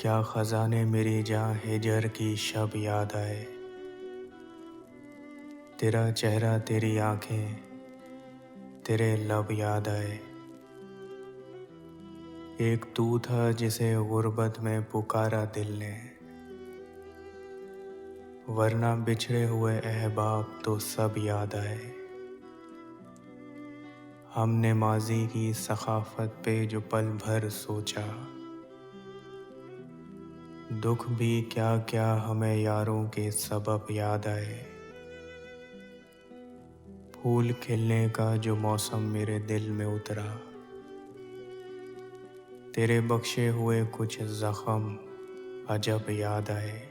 क्या खजाने मेरी जहाँ हिजर की शब याद आए। तेरा चेहरा, तेरी आंखें, तेरे लब याद आए। एक तू था जिसे गुर्बत में पुकारा दिल ने, वरना बिछड़े हुए अहबाब तो सब याद आए। हमने माजी की सखाफत पे जो पल भर सोचा, दुख भी क्या क्या हमें यारों के सबब याद आए। फूल खिलने का जो मौसम मेरे दिल में उतरा, तेरे बख्शे हुए कुछ जख्म अजब याद आए।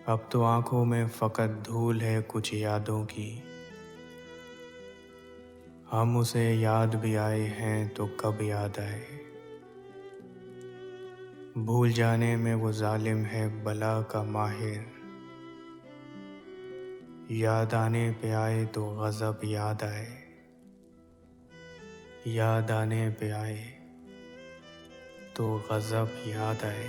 अब तो आंखों में फकत धूल है कुछ यादों की, हम उसे याद भी आए हैं तो कब याद आए। भूल जाने में वो जालिम है बला का माहिर, याद आने पे आए तो गज़ब याद आए। याद आने पे आए तो गज़ब याद आए।